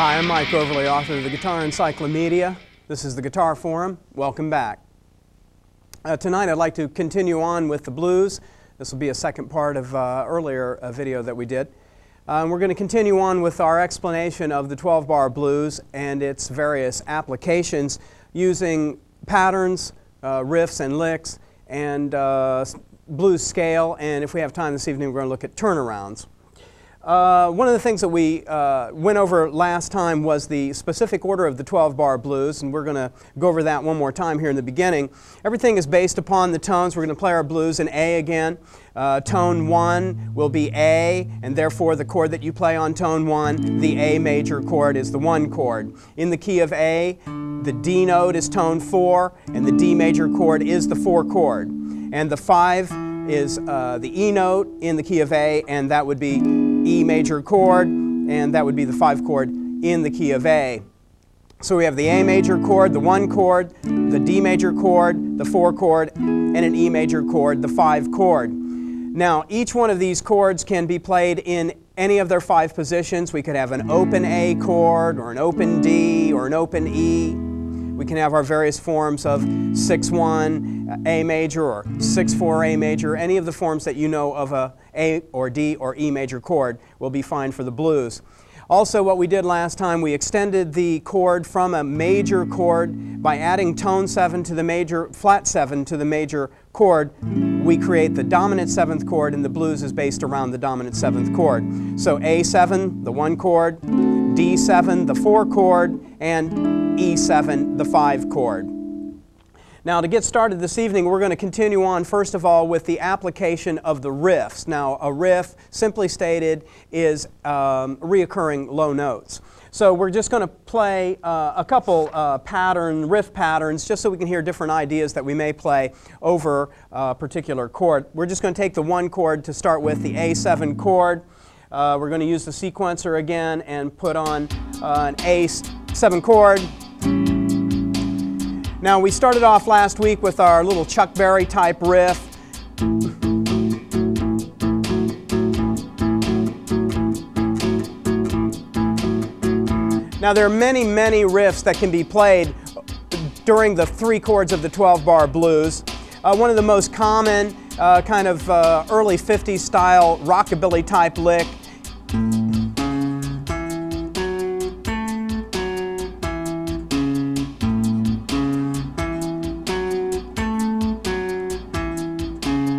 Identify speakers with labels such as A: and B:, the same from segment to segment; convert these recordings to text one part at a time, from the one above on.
A: Hi, I'm Mike Overly, author of the Guitar Encyclopedia. This is the Guitar Forum. Welcome back. Tonight I'd like to continue on with the blues. This will be a second part of earlier video that we did. We're going to continue on with our explanation of the 12-bar blues and its various applications using patterns, riffs and licks, and blues scale, and if we have time this evening we're going to look at turnarounds. One of the things that we went over last time was the specific order of the 12-bar blues, and we're going to go over that one more time here in the beginning. Everything is based upon the tones. We're going to play our blues in A again. Tone 1 will be A, and therefore the chord that you play on tone 1, the A major chord, is the 1 chord. In the key of A, the D note is tone 4, and the D major chord is the 4 chord. And the 5 is the E note in the key of A, and that would be E major chord, and that would be the 5 chord in the key of A. So we have the A major chord, the 1 chord, the D major chord, the 4 chord, and an E major chord, the 5 chord. Now, each one of these chords can be played in any of their 5 positions. We could have an open A chord, or an open D, or an open E. We can have our various forms of 6-1 A major or 6-4 A major. Any of the forms that you know of a A or D or E major chord will be fine for the blues. Also, what we did last time, we extended the chord from a major chord by adding tone 7 to the major, flat 7 to the major chord. We create the dominant 7th chord, and the blues is based around the dominant 7th chord. So A7, the 1 chord, D7, the 4 chord, and E7, the 5 chord. Now, to get started this evening, we're going to continue on, first of all, with the application of the riffs. Now, a riff, simply stated, is reoccurring low notes. So we're just going to play a couple riff patterns, just so we can hear different ideas that we may play over a particular chord. We're just going to take the 1 chord to start with, the A7 chord. We're going to use the sequencer again and put on an A7 chord. Now, we started off last week with our little Chuck Berry type riff. Now, there are many, many riffs that can be played during the 3 chords of the 12-bar blues. One of the most common kind of early 50s style rockabilly type lick.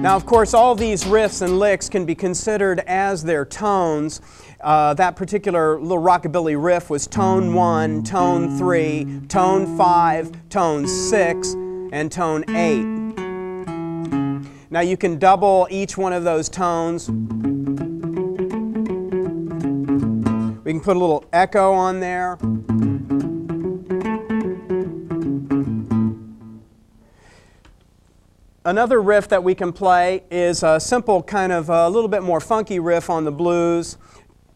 A: Now, of course, all these riffs and licks can be considered as their tones. That particular little rockabilly riff was tone 1, tone 3, tone 5, tone 6, and tone 8. Now, you can double each one of those tones. We can put a little echo on there. Another riff that we can play is a simple kind of a little bit more funky riff on the blues,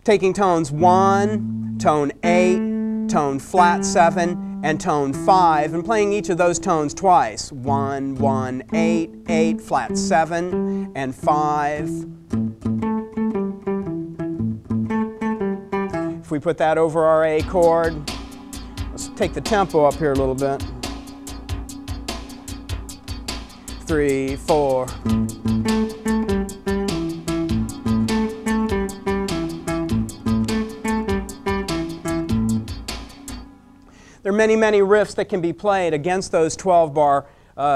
A: taking tones 1, tone 8, tone flat 7, and tone 5, and playing each of those tones twice. 1, 1, 8, 8, flat 7, and 5. If we put that over our A chord, let's take the tempo up here a little bit. 3, 4. There are many, many riffs that can be played against those 12-bar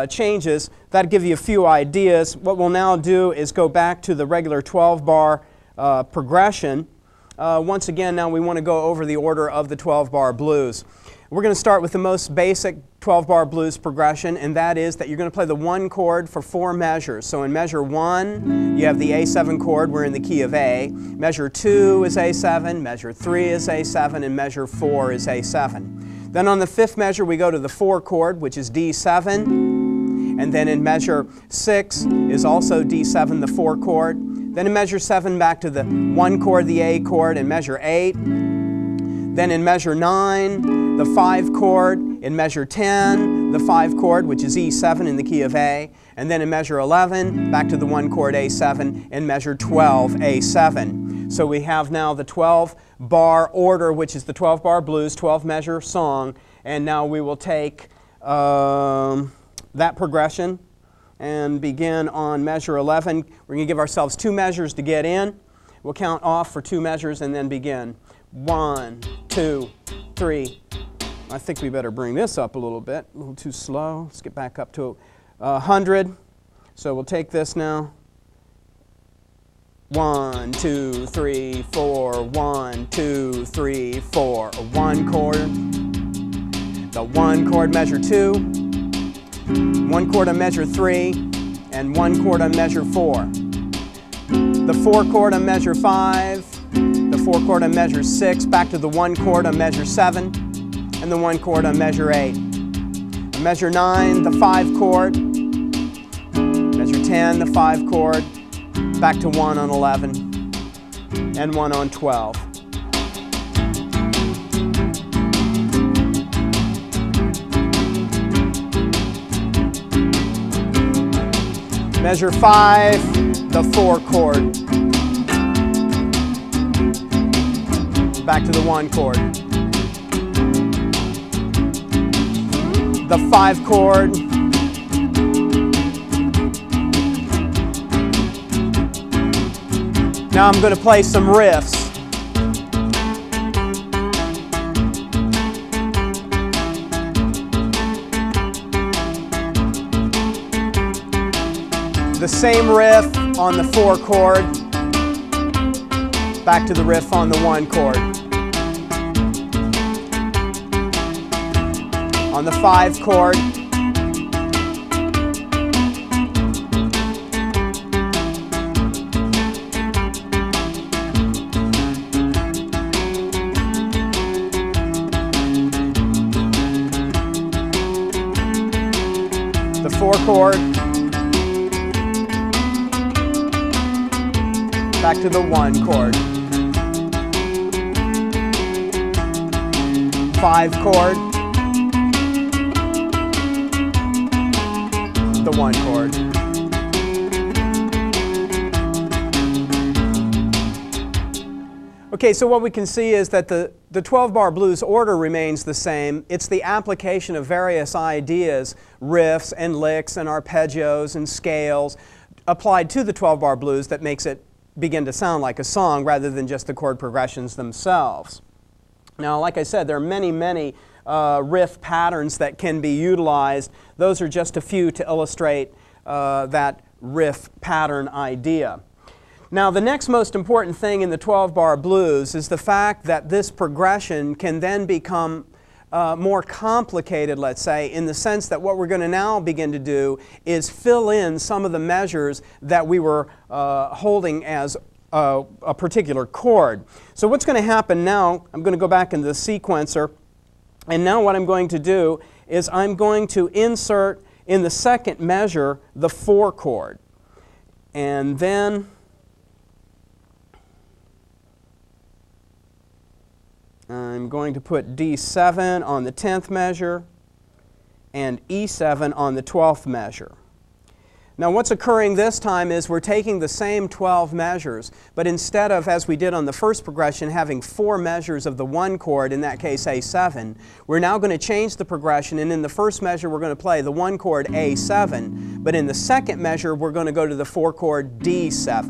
A: changes. That'll give you a few ideas. What we'll now do is go back to the regular 12-bar progression. Once again, now we want to go over the order of the 12-bar blues. We're going to start with the most basic 12-bar blues progression, and that is that you're going to play the 1 chord for 4 measures. So in measure 1, you have the A7 chord, we're in the key of A. Measure 2 is A7, measure 3 is A7, and measure 4 is A7. Then on the 5th measure, we go to the 4 chord, which is D7. And then in measure 6 is also D7, the 4 chord. Then in measure 7, back to the 1 chord, the A chord, and measure 8. Then in measure 9, the 5 chord. In measure 10, the 5 chord, which is E7 in the key of A. And then in measure 11, back to the 1 chord A7. In measure 12, A7. So we have now the 12-bar order, which is the 12-bar blues, 12-measure song. And now we will take that progression and begin on measure 11. We're going to give ourselves 2 measures to get in. We'll count off for 2 measures and then begin. 1, 2, 3. I think we better bring this up a little bit. A little too slow. Let's get back up to 100. So we'll take this now. 1, 2, 3, 4. 1, 2, 3, 4. 1 chord. The 1 chord, measure 2. 1 chord on measure 3. And 1 chord on measure 4. The 4 chord on measure 5. The 4 chord on measure 6, back to the 1 chord on measure 7, and the 1 chord on measure 8. On measure 9, the 5 chord, measure 10, the 5 chord, back to 1 on 11, and 1 on 12. Measure 5, the 4 chord. Back to the 1 chord. The 5 chord. Now I'm going to play some riffs. The same riff on the 4 chord. Back to the riff on the 1 chord. On the 5 chord. The 4 chord. Back to the 1 chord. 5 chord. The 1 chord. Okay, so what we can see is that the 12-bar blues order remains the same. It's the application of various ideas, riffs and licks and arpeggios and scales applied to the 12-bar blues that makes it begin to sound like a song rather than just the chord progressions themselves. Now, like I said, there are many, many riff patterns that can be utilized. Those are just a few to illustrate that riff pattern idea. Now, the next most important thing in the 12-bar blues is the fact that this progression can then become more complicated, let's say, in the sense that what we're going to now begin to do is fill in some of the measures that we were holding as a particular chord. So what's going to happen now, I'm going to go back into the sequencer, and now what I'm going to do is I'm going to insert in the second measure the 4 chord. And then I'm going to put D7 on the 10th measure and E7 on the 12th measure. Now what's occurring this time is we're taking the same 12 measures, but instead of, as we did on the first progression, having 4 measures of the 1 chord, in that case A7, we're now going to change the progression, and in the first measure we're going to play the 1 chord A7, but in the second measure we're going to go to the 4 chord D7.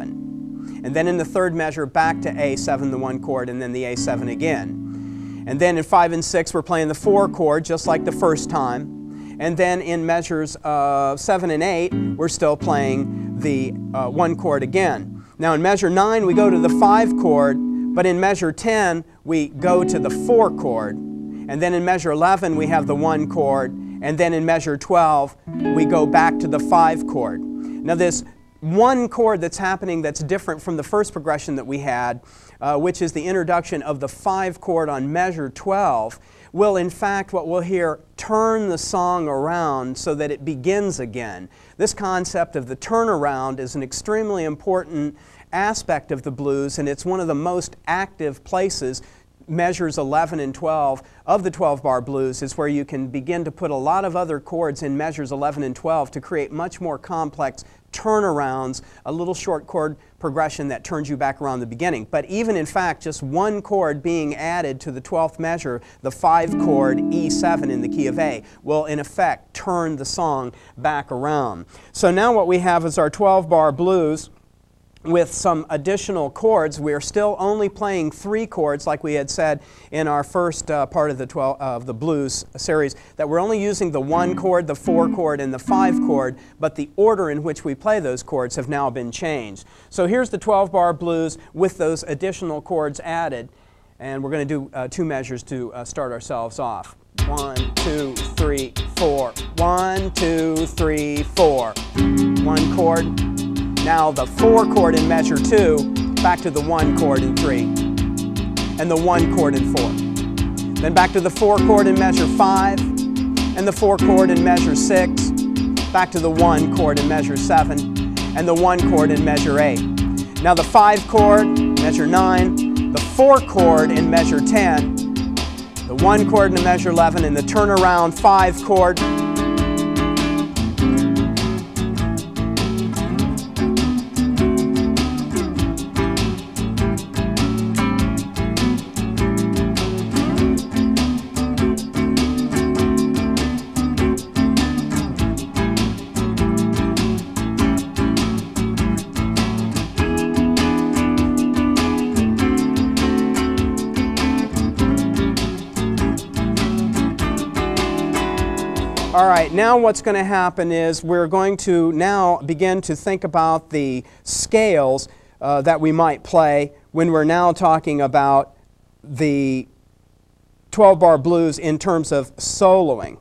A: And then in the third measure back to A7, the 1 chord, and then the A7 again. And then in 5 and 6 we're playing the 4 chord just like the first time. And then in measures 7 and 8, we're still playing the 1 chord again. Now in measure 9, we go to the 5 chord, but in measure 10, we go to the 4 chord. And then in measure 11, we have the 1 chord. And then in measure 12, we go back to the 5 chord. Now this 1 chord that's happening that's different from the first progression that we had, which is the introduction of the 5 chord on measure 12, will in fact, what we'll hear, turn the song around so that it begins again. This concept of the turnaround is an extremely important aspect of the blues, and it's one of the most active places. Measures 11 and 12 of the 12-bar blues is where you can begin to put a lot of other chords in measures 11 and 12 to create much more complex turnarounds, a little short chord progression that turns you back around the beginning. But even in fact, just 1 chord being added to the 12th measure, the 5 chord E7 in the key of A, will in effect turn the song back around. So now what we have is our 12-bar blues with some additional chords. We are still only playing 3 chords, like we had said in our first part of the blues series, that we're only using the 1 chord, the 4 chord, and the 5 chord, but the order in which we play those chords have now been changed. So here's the 12-bar blues with those additional chords added, and we're going to do 2 measures to start ourselves off. 1, 2, 3, 4. 1, 2, 3, 4. 1 chord. Now the 4 chord in measure 2, back to the 1 chord in 3, and the 1 chord in 4. Then back to the 4 chord in measure 5, and the 4 chord in measure 6, back to the 1 chord in measure 7, and the 1 chord in measure 8. Now the 5 chord, measure 9, the 4 chord in measure 10, the 1 chord in measure 11, and the turnaround 5 chord. All right, now what's going to happen is we're going to now begin to think about the scales that we might play when we're now talking about the 12-bar blues in terms of soloing.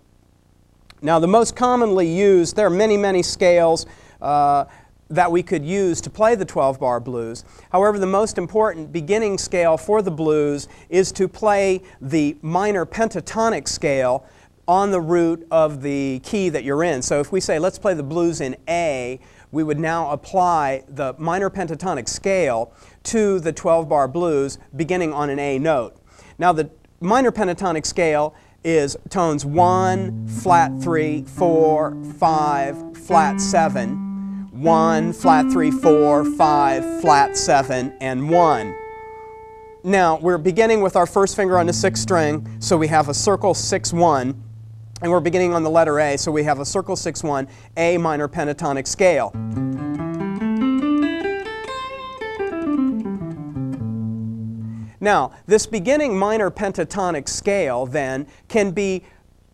A: Now the most commonly used, there are many, many scales that we could use to play the 12-bar blues. However, the most important beginning scale for the blues is to play the minor pentatonic scale on the root of the key that you're in. So if we say, let's play the blues in A, we would now apply the minor pentatonic scale to the 12-bar blues beginning on an A note. Now the minor pentatonic scale is tones 1, flat 3, 4, 5, flat 7, 1, flat 3, 4, 5, flat 7, and 1. Now we're beginning with our first finger on the 6th string, so we have a circle 6-1. And we're beginning on the letter A, so we have a circle 6-1, A minor pentatonic scale. Now, this beginning minor pentatonic scale, then, can be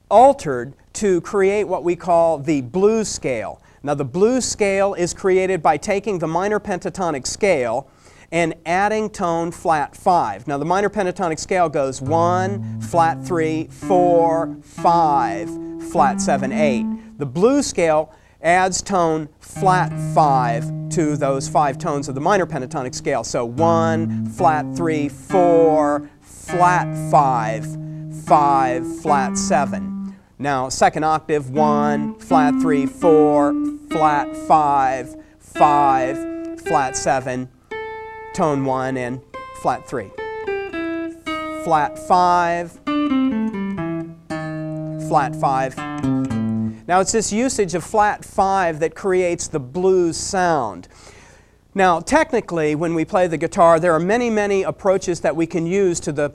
A: altered to create what we call the blues scale. Now, the blues scale is created by taking the minor pentatonic scale and adding tone flat 5. Now the minor pentatonic scale goes 1, flat 3, 4, 5, flat 7, 8. The blues scale adds tone flat 5 to those 5 tones of the minor pentatonic scale. So 1, flat 3, 4, flat 5, 5, flat 7. Now second octave, 1, flat 3, 4, flat 5, 5, flat 7, tone 1 and flat 3. Flat 5, flat 5. Now it's this usage of flat 5 that creates the blues sound. Now technically when we play the guitar there are many, many approaches that we can use to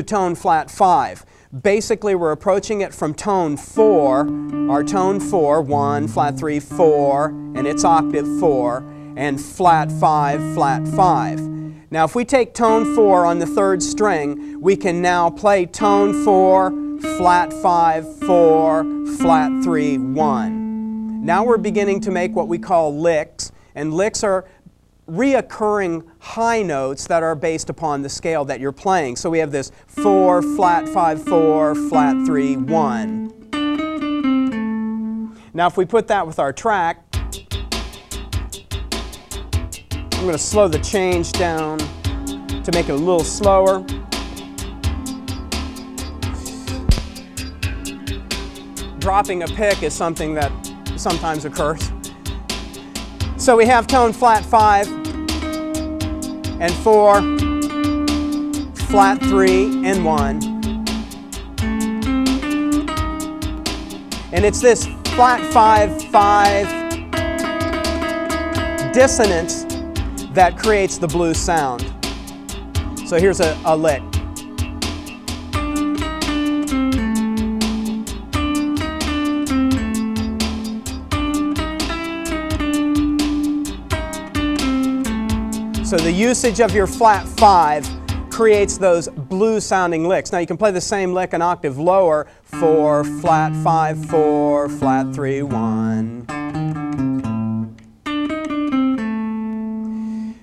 A: tone flat 5. Basically we're approaching it from tone 4, our tone 4, 1, flat 3, 4, and its octave 4, and flat 5, flat 5. Now if we take tone 4 on the 3rd string, we can now play tone 4, flat 5, 4, flat 3, 1. Now we're beginning to make what we call licks, and licks are reoccurring high notes that are based upon the scale that you're playing. So we have this 4, flat 5, 4, flat 3, 1. Now if we put that with our track, I'm going to slow the change down to make it a little slower. Dropping a pick is something that sometimes occurs. So we have tone flat 5 and 4, flat 3 and 1. And it's this flat 5, 5 dissonance that creates the blues sound. So here's a lick. So the usage of your flat 5 creates those blues sounding licks. Now you can play the same lick an octave lower, 4, flat 5, 4, flat 3, 1.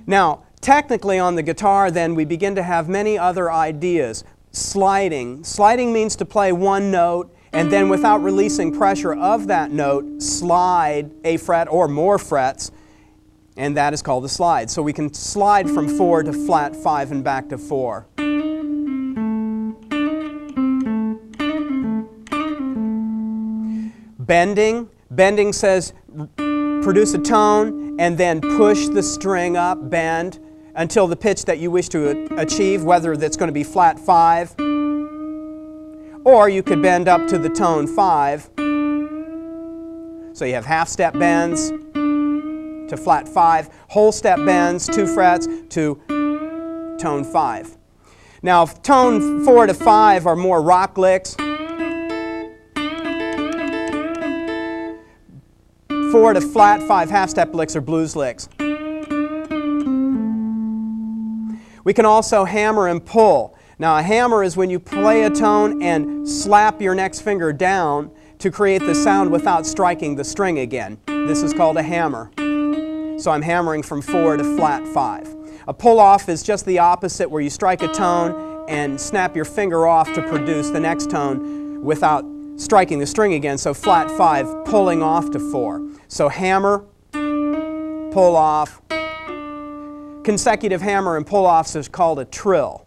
A: Now technically on the guitar then we begin to have many other ideas. Sliding. Sliding means to play one note and then without releasing pressure of that note, slide a fret or more frets, and that is called a slide. So we can slide from 4 to flat 5 and back to 4. Bending. Bending says produce a tone and then push the string up, bend, until the pitch that you wish to achieve, whether that's going to be flat 5, or you could bend up to the tone 5. So you have half step bends to flat 5, whole step bends, 2 frets to tone 5. Now if tone 4 to 5 are more rock licks, 4 to flat 5 half step licks are blues licks. We can also hammer and pull. Now a hammer is when you play a tone and slap your next finger down to create the sound without striking the string again. This is called a hammer. So I'm hammering from 4 to flat 5. A pull-off is just the opposite, where you strike a tone and snap your finger off to produce the next tone without striking the string again, so flat 5 pulling off to 4. So hammer, pull-off. Consecutive hammer and pull-offs is called a trill.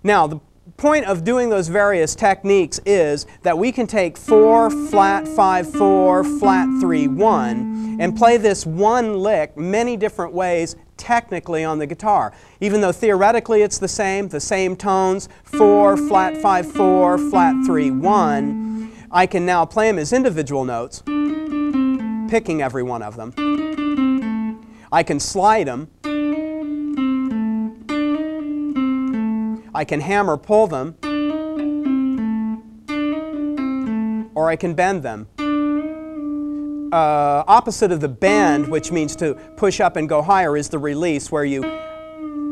A: Now, the point of doing those various techniques is that we can take 4, flat 5, 4, flat 3, 1 and play this one lick many different ways technically on the guitar. Even though theoretically it's the same tones, 4, flat 5, 4, flat 3, 1, I can now play them as individual notes, picking every one of them. I can slide them. I can hammer pull them, or I can bend them. Opposite of the bend, which means to push up and go higher, is the release, where you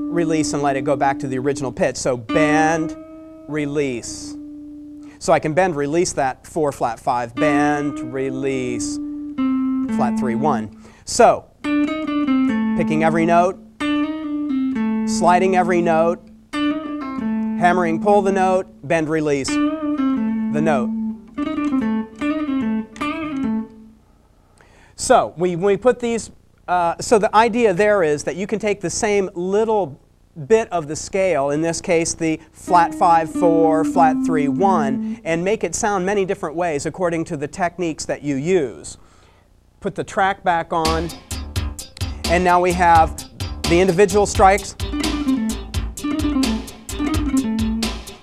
A: release and let it go back to the original pitch. So bend, release. So I can bend, release that 4, flat 5, bend, release, flat 3, 1. So, picking every note, sliding every note, hammering, pull the note, bend, release the note. So when we put these, so the idea there is that you can take the same little bit of the scale, in this case the flat 5, 4, flat 3, 1, and make it sound many different ways according to the techniques that you use. Put the track back on, and now we have the individual strikes.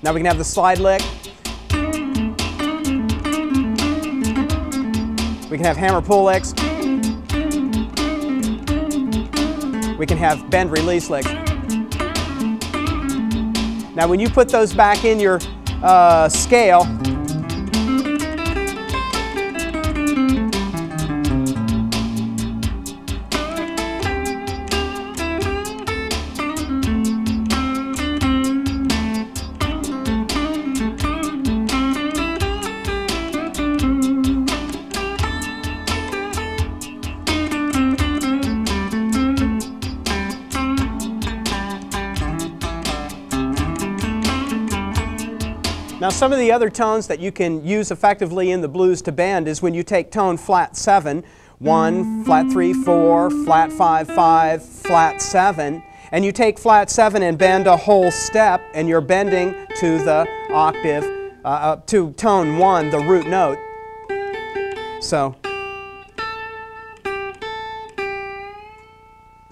A: Now we can have the slide lick. We can have hammer pull licks. We can have bend release licks. Now when you put those back in your scale, Now some of the other tones that you can use effectively in the blues to bend is when you take tone flat 7, 1, flat 3, 4, flat 5, 5, flat 7, and you take flat 7 and bend a whole step, and you're bending to the octave, to tone 1, the root note. So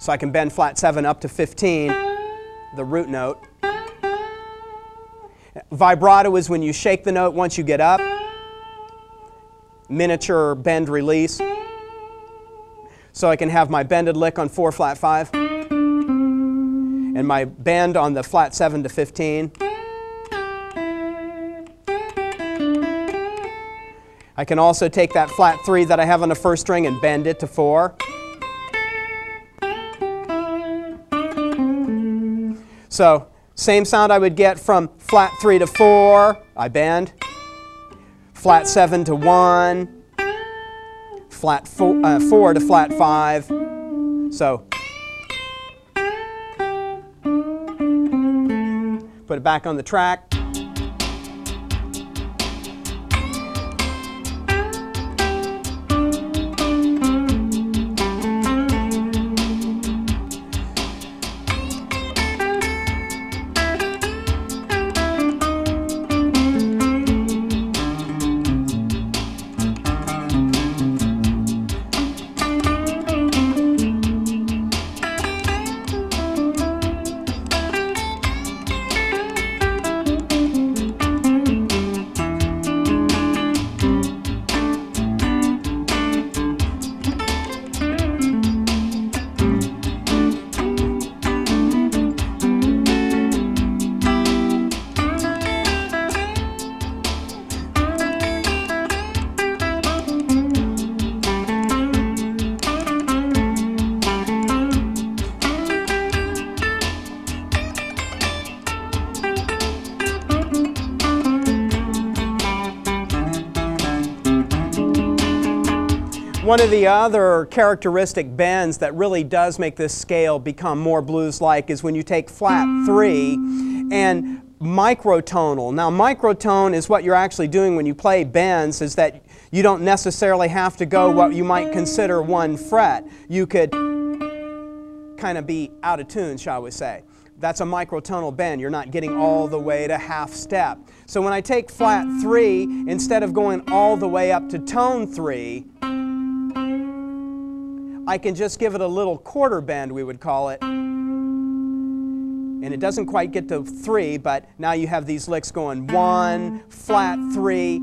A: I can bend flat 7 up to 15, the root note. Vibrato is when you shake the note once you get up. Miniature bend release. So I can have my bended lick on 4 flat 5 and my bend on the flat 7 to 15. I can also take that flat 3 that I have on the first string and bend it to 4. So same sound I would get from flat 3 to 4, I bend. Flat 7 to 1, flat 4 to flat 5. So put it back on the track. One of the other characteristic bends that really does make this scale become more blues-like is when you take flat 3 and microtonal. Now microtone is what you're actually doing when you play bends, is that you don't necessarily have to go what you might consider 1 fret. You could kind of be out of tune, shall we say. That's a microtonal bend. You're not getting all the way to half step. So when I take flat 3, instead of going all the way up to tone 3, I can just give it a little quarter bend, we would call it. And it doesn't quite get to 3, but now you have these licks going 1, flat 3.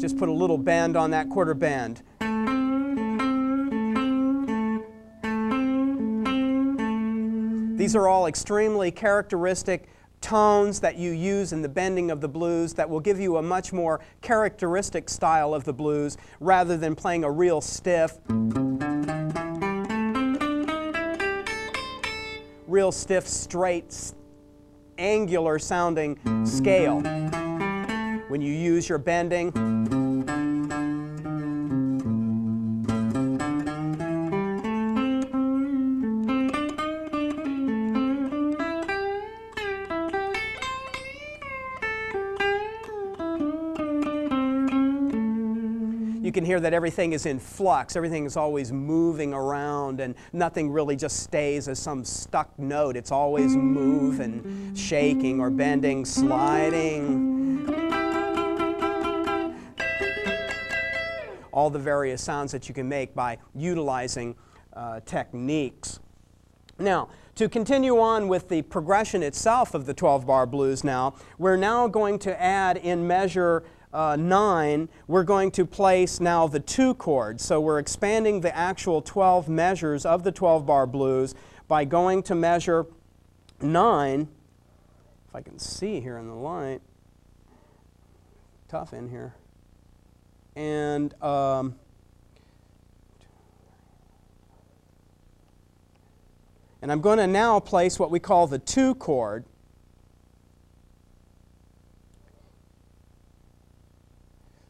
A: Just put a little bend on that quarter bend. These are all extremely characteristic tones that you use in the bending of the blues that will give you a much more characteristic style of the blues rather than playing a real stiff, straight, angular sounding scale. When you use your bending, you can hear that everything is in flux. Everything is always moving around and nothing really just stays as some stuck note. It's always moving, shaking or bending, sliding. All the various sounds that you can make by utilizing techniques. Now, to continue on with the progression itself of the 12-bar blues now, we're now going to add in measure 9, we're going to place now the 2 chords. So we're expanding the actual 12 measures of the 12-bar blues by going to measure 9. If I can see here in the light. Tough in here. And I'm going to now place what we call the 2 chord.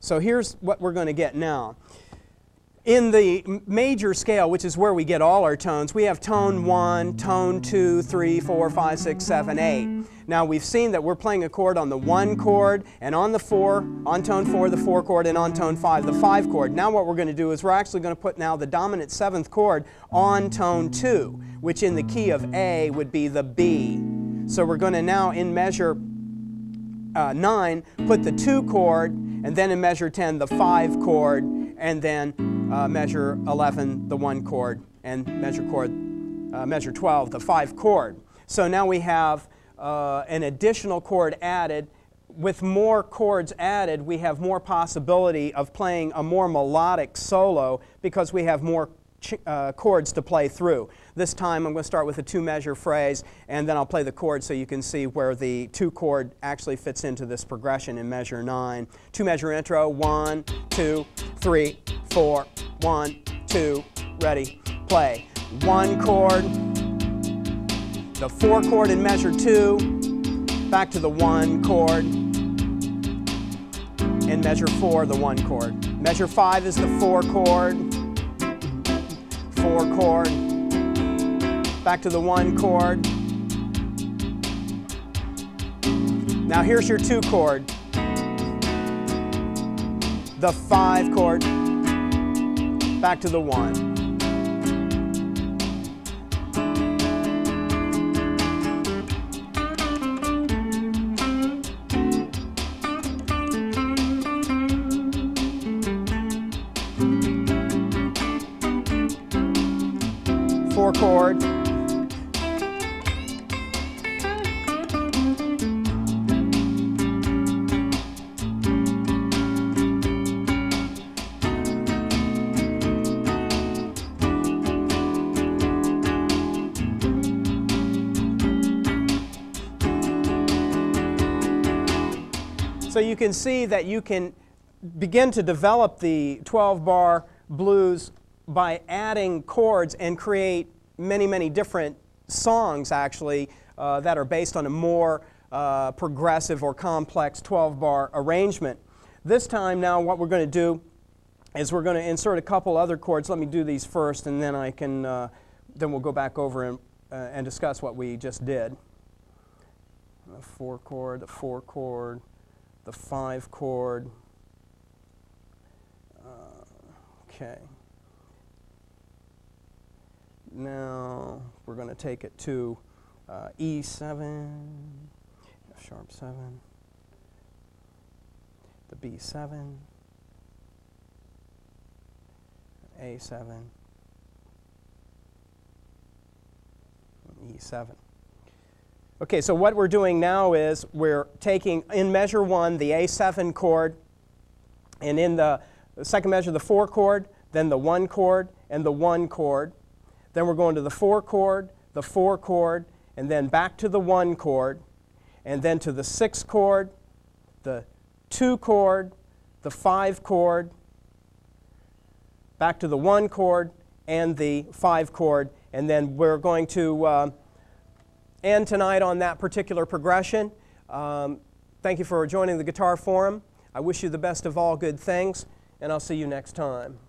A: So here's what we're going to get now. In the major scale, which is where we get all our tones, we have tone 1, tone 2, 3, 4, 5, 6, 7, 8. Now we've seen that we're playing a chord on the 1 chord, and on the 4, on tone 4, the 4 chord, and on tone 5, the 5 chord. Now what we're going to do is we're actually going to put now the dominant 7th chord on tone 2, which in the key of A would be the B. So we're going to now in measure 9 put the 2 chord, and then in measure 10 the 5 chord, and then measure 11 the 1 chord, and measure 12 the 5 chord. So now we have an additional chord added. With more chords added, we have more possibility of playing a more melodic solo because we have more chords to play through. This time I'm going to start with a 2-measure phrase, and then I'll play the chord so you can see where the 2 chord actually fits into this progression in measure 9. 2-measure intro, 1, 2, 3, 4, 1, 2, ready, play. 1 chord, the 4 chord in measure 2, back to the 1 chord, in measure 4, the 1 chord. Measure 5 is the 4 chord, 4 chord, back to the 1 chord. Now here's your 2 chord, the 5 chord, back to the 1. Chord. So you can see that you can begin to develop the 12-bar blues by adding chords and create many, many different songs actually that are based on a more progressive or complex 12-bar arrangement. This time now what we're going to do is we're going to insert a couple other chords. Let me do these first, and then I can then we'll go back over and discuss what we just did. The 4 chord, the 4 chord, the 5 chord. Okay. Now we're going to take it to E7, F sharp 7, the B7, A7, E7. Okay, so what we're doing now is we're taking in measure 1 the A7 chord, and in the second measure the 4 chord, then the 1 chord, and the 1 chord. Then we're going to the 4 chord, the 4 chord, and then back to the 1 chord, and then to the 6 chord, the 2 chord, the 5 chord, back to the 1 chord, and the 5 chord. And then we're going to end tonight on that particular progression. Thank you for joining the Guitar Forum. I wish you the best of all good things, and I'll see you next time.